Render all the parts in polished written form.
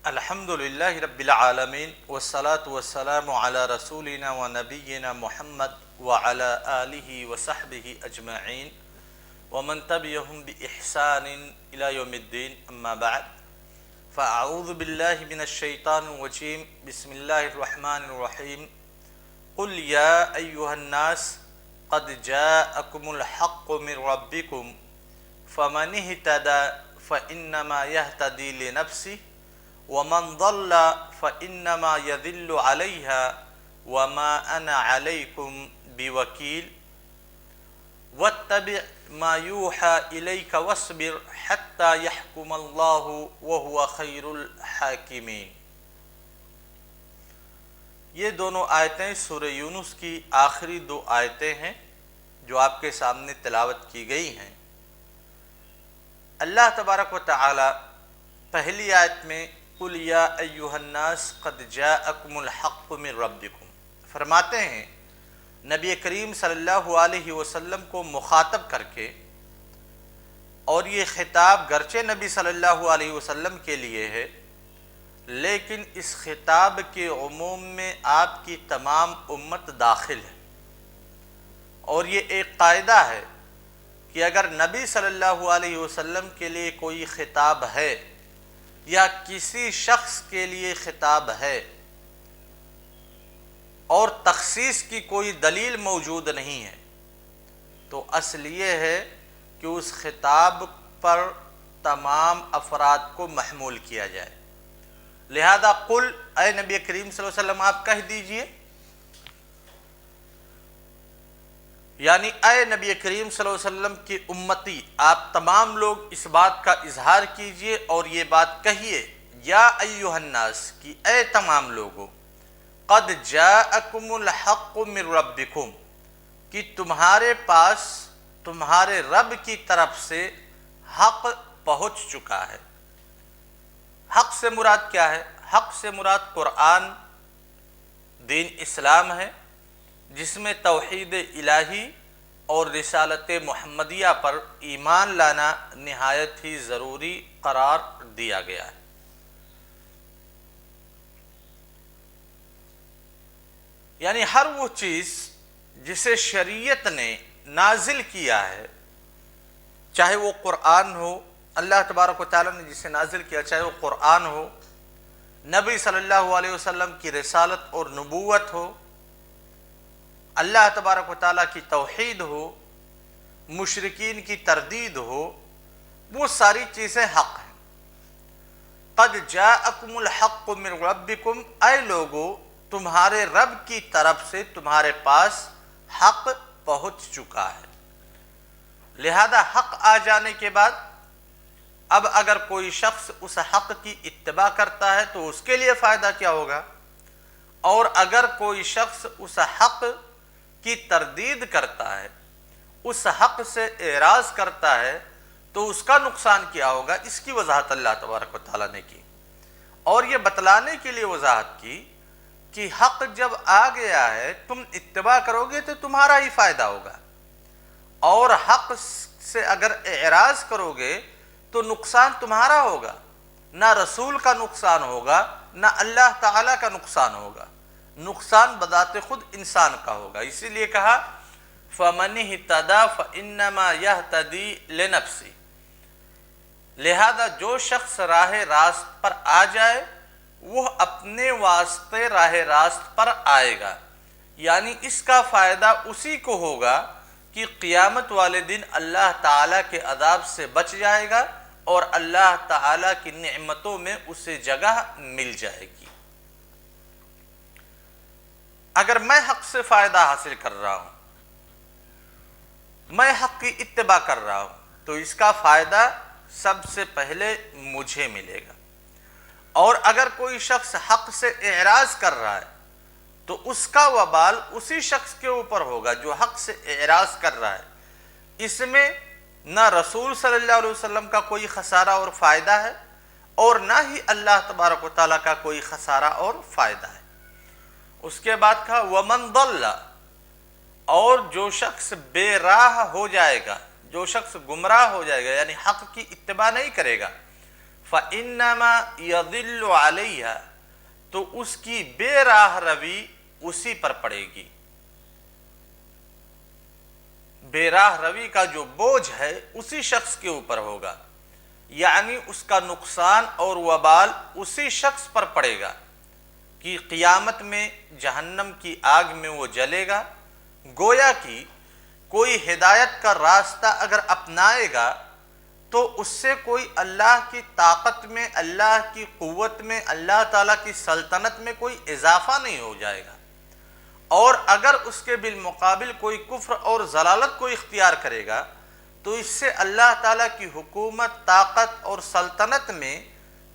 الحمد للہ رب العالمین والصلاة والسلام علی رسولنا و نبینا محمد وعلی آلہ وصحبہ اجمعین ومن تبعهم بإحسان إلى يوم الدین اما بعد فاعوذ باللہ من الشیطان الرجیم بسم اللہ الرحمن الرحیم قل یا ایہا الناس قد جاءکم الحق من ربکم فمن اهتدى فإنما يهتدي لنفسه ومن ضل فإنما يذل عليها وما أنا عليكم بوكيل واتبع ما يوحى إليك واصبر حتى يحكم الله وهو خير الحاكمين۔ یہ دونوں آیتیں سورہ یونس کی آخری دو آیتیں ہیں جو آپ کے سامنے تلاوت کی گئی ہیں۔ اللہ تبارک و تعالی پہلی آیت میں قل یا ایہا الناس قد جاءکم الحق من ربکم فرماتے ہیں نبی کریم صلی اللہ علیہ وسلم کو مخاطب کر کے، اور یہ خطاب گرچہ نبی صلی اللہ علیہ وسلم کے لیے ہے لیکن اس خطاب کے عموم میں آپ کی تمام امت داخل ہے، اور یہ ایک قاعدہ ہے کہ اگر نبی صلی اللہ علیہ وسلم کے لیے کوئی خطاب ہے یا کسی شخص کے لیے خطاب ہے اور تخصیص کی کوئی دلیل موجود نہیں ہے تو اصل یہ ہے کہ اس خطاب پر تمام افراد کو محمول کیا جائے۔ لہذا قل، اے نبی کریم صلی اللہ علیہ وسلم آپ کہہ دیجئے، یعنی اے نبی کریم صلی اللہ علیہ وسلم کی امتی آپ تمام لوگ اس بات کا اظہار کیجئے اور یہ بات کہیے، یا ایھا الناس کی اے تمام لوگوں، قد جاءکم الحق من ربکم کہ تمہارے پاس تمہارے رب کی طرف سے حق پہنچ چکا ہے۔ حق سے مراد کیا ہے؟ حق سے مراد قرآن، دین اسلام ہے، جس میں توحید الہی اور رسالت محمدیہ پر ایمان لانا نہایت ہی ضروری قرار دیا گیا ہے۔ یعنی ہر وہ چیز جسے شریعت نے نازل کیا ہے، چاہے وہ قرآن ہو، اللہ تبارک و تعالیٰ نے جسے نازل کیا، چاہے وہ قرآن ہو، نبی صلی اللہ علیہ وسلم کی رسالت اور نبوت ہو، اللہ تبارک و تعالیٰ کی توحید ہو، مشرکین کی تردید ہو، وہ ساری چیزیں حق ہیں۔ قد جاءکم الحق من ربکم، اے لوگو تمہارے رب کی طرف سے تمہارے پاس حق پہنچ چکا ہے۔ لہذا حق آ جانے کے بعد اب اگر کوئی شخص اس حق کی اتباع کرتا ہے تو اس کے لیے فائدہ کیا ہوگا، اور اگر کوئی شخص اس حق کی تردید کرتا ہے، اس حق سے اعراض کرتا ہے تو اس کا نقصان کیا ہوگا، اس کی وضاحت اللہ تبارک و تعالیٰ نے کی، اور یہ بتلانے کے لیے وضاحت کی کہ حق جب آ گیا ہے تم اتباع کرو گے تو تمہارا ہی فائدہ ہوگا، اور حق سے اگر اعراض کرو گے تو نقصان تمہارا ہوگا، نہ رسول کا نقصان ہوگا نہ اللہ تعالیٰ کا نقصان ہوگا، نقصان بذات خود انسان کا ہوگا۔ اسی لیے کہا فَمَنِ اهْتَدَىٰ فَإِنَّمَا يَهْتَدِي لِنَفْسِهِ، لہذا جو شخص راہ راست پر آ جائے وہ اپنے واسطے راہ راست پر آئے گا، یعنی اس کا فائدہ اسی کو ہوگا کہ قیامت والے دن اللہ تعالیٰ کے عذاب سے بچ جائے گا اور اللہ تعالیٰ کی نعمتوں میں اسے جگہ مل جائے گی۔ اگر میں حق سے فائدہ حاصل کر رہا ہوں، میں حق کی اتباع کر رہا ہوں، تو اس کا فائدہ سب سے پہلے مجھے ملے گا، اور اگر کوئی شخص حق سے اعراض کر رہا ہے تو اس کا وبال اسی شخص کے اوپر ہوگا جو حق سے اعراض کر رہا ہے۔ اس میں نہ رسول صلی اللہ علیہ وسلم کا کوئی خسارہ اور فائدہ ہے، اور نہ ہی اللہ تبارک و تعالیٰ کا کوئی خسارہ اور فائدہ ہے۔ اس کے بعد کہا وَمَنْ ضَلَّ، اور جو شخص بے راہ ہو جائے گا، جو شخص گمراہ ہو جائے گا یعنی حق کی اتباع نہیں کرے گا، فَإِنَّمَا يَضِلُّ عَلَيْهَا، تو اس کی بے راہ روی اسی پر پڑے گی۔ بے راہ روی کا جو بوجھ ہے اسی شخص کے اوپر ہوگا، یعنی اس کا نقصان اور وبال اسی شخص پر پڑے گا کہ قیامت میں جہنم کی آگ میں وہ جلے گا۔ گویا کہ کوئی ہدایت کا راستہ اگر اپنائے گا تو اس سے کوئی اللہ کی طاقت میں، اللہ کی قوت میں، اللہ تعالیٰ کی سلطنت میں کوئی اضافہ نہیں ہو جائے گا، اور اگر اس کے بالمقابل کوئی کفر اور ضلالت کو اختیار کرے گا تو اس سے اللہ تعالیٰ کی حکومت، طاقت اور سلطنت میں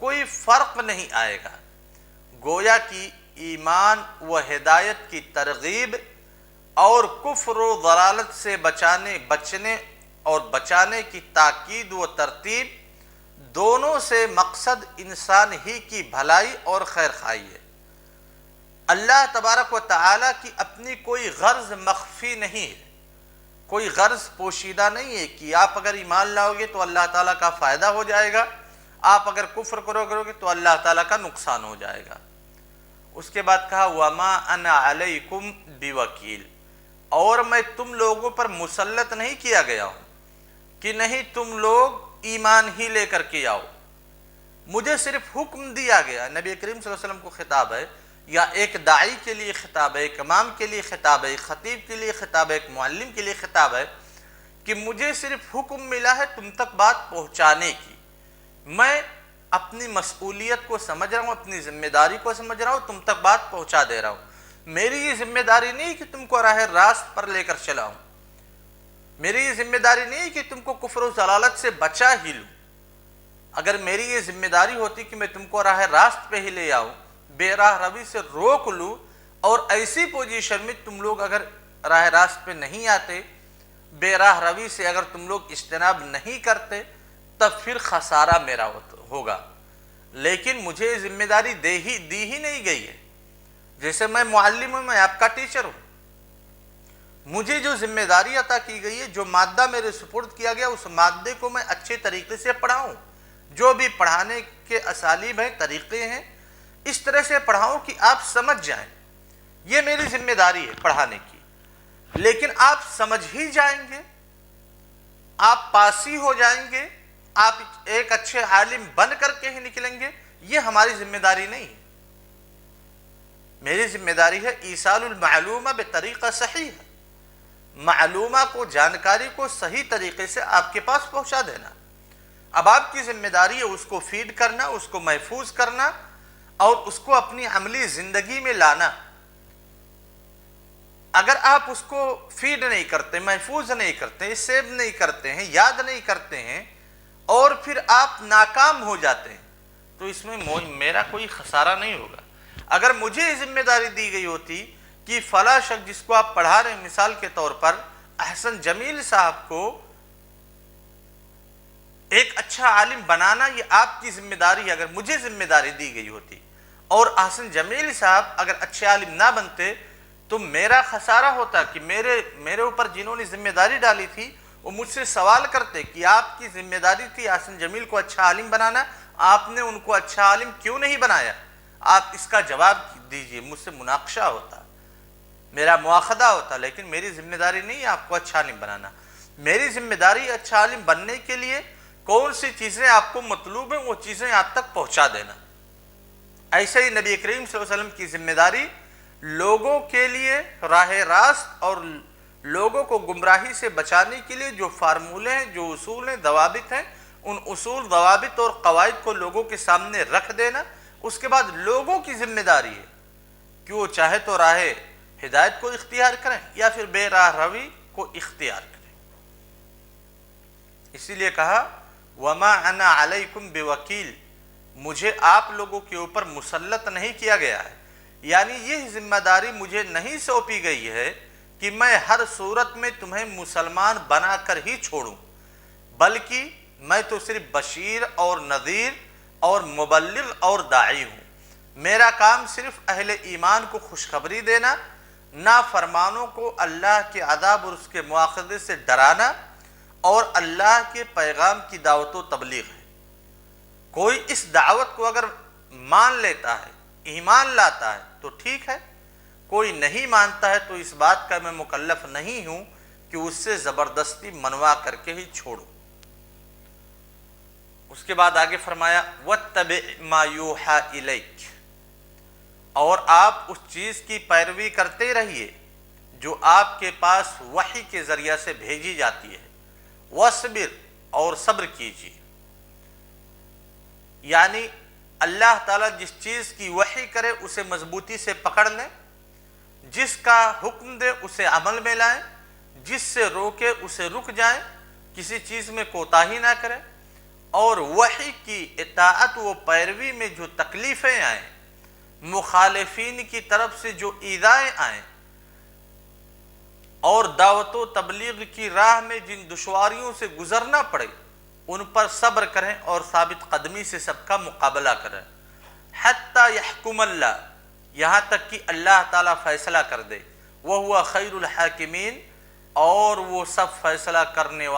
کوئی فرق نہیں آئے گا۔ گویا کہ ایمان و ہدایت کی ترغیب اور کفر و ضلالت سے بچانے کی تاکید و ترتیب، دونوں سے مقصد انسان ہی کی بھلائی اور خیر خواہی ہے۔ اللہ تبارک و تعالیٰ کی اپنی کوئی غرض مخفی نہیں ہے، کوئی غرض پوشیدہ نہیں ہے کہ آپ اگر ایمان لاؤ گے تو اللہ تعالیٰ کا فائدہ ہو جائے گا، آپ اگر کفر کرو گے تو اللہ تعالیٰ کا نقصان ہو جائے گا۔ اس کے بعد کہا وَمَا أَنَا عَلَيْكُمْ بِوَكِيلٍ، اور میں تم لوگوں پر مسلط نہیں کیا گیا ہوں کہ نہیں تم لوگ ایمان ہی لے کر کے آؤ، مجھے صرف حکم دیا گیا۔ نبی کریم صلی اللہ علیہ وسلم کو خطاب ہے، یا ایک داعی کے لیے خطاب ہے، ایک امام کے لیے خطاب ہے، ایک خطیب کے لیے خطاب ہے، ایک معلم کے لیے خطاب ہے کہ مجھے صرف حکم ملا ہے تم تک بات پہنچانے کی۔ میں اپنی مسئولیت کو سمجھ رہا ہوں، اپنی ذمہ داری کو سمجھ رہا ہوں، تم تک بات پہنچا دے رہا ہوں۔ میری یہ ذمہ داری نہیں کہ تم کو راہ راست پر لے کر چلاؤں، میری یہ ذمہ داری نہیں کہ تم کو کفر و ضلالت سے بچا ہی لوں۔ اگر میری یہ ذمہ داری ہوتی کہ میں تم کو راہ راست پہ ہی لے آؤں، بے راہ روی سے روک لوں، اور ایسی پوزیشن میں تم لوگ اگر راہ راست پہ نہیں آتے، بے راہ روی سے اگر تم لوگ اجتناب نہیں کرتے، تب پھر خسارہ میرا ہوگا۔ لیکن مجھے ذمہ داری دی ہی نہیں گئی ہے۔ جیسے میں معلم ہوں، میں آپ کا ٹیچر ہوں، مجھے جو ذمہ داری عطا کی گئی ہے، جو مادہ میرے سپرد کیا گیا، اس مادے کو میں اچھے طریقے سے پڑھاؤں، جو بھی پڑھانے کے اسالیب ہیں، طریقے ہیں، اس طرح سے پڑھاؤں کہ آپ سمجھ جائیں۔ یہ میری ذمہ داری ہے پڑھانے کی۔ لیکن آپ سمجھ ہی جائیں گے، آپ پاس ہی ہو جائیں گے، آپ ایک اچھے عالم بن کر کے ہی نکلیں گے، یہ ہماری ذمہ داری نہیں ہے۔ میری ذمہ داری ہے ایصال المعلومہ بطریقہ صحیح، معلومہ کو، جانکاری کو صحیح طریقے سے آپ کے پاس پہنچا دینا۔ اب آپ کی ذمہ داری ہے اس کو فیڈ کرنا، اس کو محفوظ کرنا، اور اس کو اپنی عملی زندگی میں لانا۔ اگر آپ اس کو فیڈ نہیں کرتے، محفوظ نہیں کرتے، سیو نہیں کرتے ہیں، یاد نہیں کرتے ہیں، اور پھر آپ ناکام ہو جاتے ہیں، تو اس میں میرا کوئی خسارہ نہیں ہوگا۔ اگر مجھے ذمہ داری دی گئی ہوتی کہ فلاں شخص جس کو آپ پڑھا رہے ہیں، مثال کے طور پر احسن جمیل صاحب کو ایک اچھا عالم بنانا، یہ آپ کی ذمہ داری ہے، اگر مجھے ذمہ داری دی گئی ہوتی، اور احسن جمیل صاحب اگر اچھے عالم نہ بنتے تو میرا خسارہ ہوتا کہ میرے اوپر جنہوں نے ذمہ داری ڈالی تھی وہ مجھ سے سوال کرتے کہ آپ کی ذمہ داری تھی احسن جمیل کو اچھا عالم بنانا، آپ نے ان کو اچھا عالم کیوں نہیں بنایا؟ آپ اس کا جواب دیجئے۔ مجھ سے مناقشہ ہوتا، میرا مواخذہ ہوتا، لیکن میری ذمہ داری نہیں ہے آپ کو اچھا عالم بنانا۔ میری ذمہ داری اچھا عالم بننے کے لیے کون سی چیزیں آپ کو مطلوب ہیں، وہ چیزیں آپ تک پہنچا دینا۔ ایسے ہی نبی کریم صلی اللہ علیہ وسلم کی ذمہ داری لوگوں کے لیے راہ راست اور لوگوں کو گمراہی سے بچانے کے لیے جو فارمولے ہیں، جو اصول ہیں، ضوابط ہیں، ان اصول، ضوابط اور قواعد کو لوگوں کے سامنے رکھ دینا۔ اس کے بعد لوگوں کی ذمہ داری ہے کہ وہ چاہے تو راہ ہدایت کو اختیار کریں یا پھر بے راہ روی کو اختیار کریں۔ اسی لیے کہا وَمَا أَنَا عَلَيْكُمْ بِوَكِيلٍ، مجھے آپ لوگوں کے اوپر مسلط نہیں کیا گیا ہے، یعنی یہ ذمہ داری مجھے نہیں سونپی گئی ہے کہ میں ہر صورت میں تمہیں مسلمان بنا کر ہی چھوڑوں، بلکہ میں تو صرف بشیر اور نذیر اور مبلغ اور داعی ہوں۔ میرا کام صرف اہل ایمان کو خوشخبری دینا، نافرمانوں کو اللہ کے عذاب اور اس کے مواخذے سے ڈرانا، اور اللہ کے پیغام کی دعوت و تبلیغ ہے۔ کوئی اس دعوت کو اگر مان لیتا ہے، ایمان لاتا ہے تو ٹھیک ہے، کوئی نہیں مانتا ہے تو اس بات کا میں مکلف نہیں ہوں کہ اس سے زبردستی منوا کر کے ہی چھوڑو۔ اس کے بعد آگے فرمایا وَاتَّبِعْ مَا يُوحَى إِلَيْكَ، اور آپ اس چیز کی پیروی کرتے رہیے جو آپ کے پاس وحی کے ذریعہ سے بھیجی جاتی ہے، وَاصْبِرْ، اور صبر کیجیے۔ یعنی اللہ تعالیٰ جس چیز کی وحی کرے اسے مضبوطی سے پکڑ لیں، جس کا حکم دے اسے عمل میں لائیں، جس سے روکے اسے رک جائیں، کسی چیز میں کوتاہی نہ کریں، اور وحی کی اطاعت و پیروی میں جو تکلیفیں آئیں، مخالفین کی طرف سے جو ایذائیں آئیں، اور دعوت و تبلیغ کی راہ میں جن دشواریوں سے گزرنا پڑے ان پر صبر کریں اور ثابت قدمی سے سب کا مقابلہ کریں، حتیٰ یحکم اللہ، یہاں تک کہ اللہ تعالیٰ فیصلہ کر دے، وَهُوَ خَيْرُ الْحَاكِمِينَ، اور وہ سب فیصلہ کرنے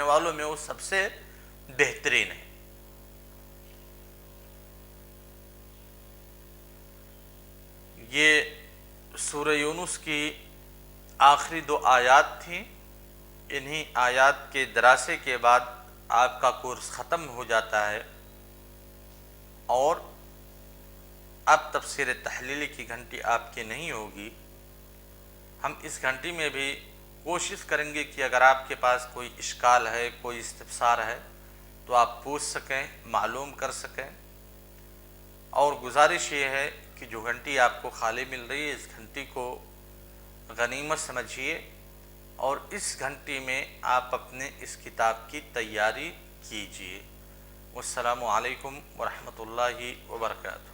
والوں میں وہ سب سے بہترین ہے۔ یہ سورہ یونس کی آخری 2 آیات تھیں۔ انہی آیات کے دراسے کے بعد آپ کا کورس ختم ہو جاتا ہے، اور اب تفسیر تحلیلی کی گھنٹی آپ کی نہیں ہوگی۔ ہم اس گھنٹی میں بھی کوشش کریں گے کہ اگر آپ کے پاس کوئی اشکال ہے، کوئی استفسار ہے تو آپ پوچھ سکیں، معلوم کر سکیں، اور گزارش یہ ہے کہ جو گھنٹی آپ کو خالی مل رہی ہے اس گھنٹی کو غنیمت سمجھیے، اور اس گھنٹی میں آپ اپنے اس کتاب کی تیاری کیجیے۔ والسلام علیکم ورحمۃ اللہ وبرکاتہ۔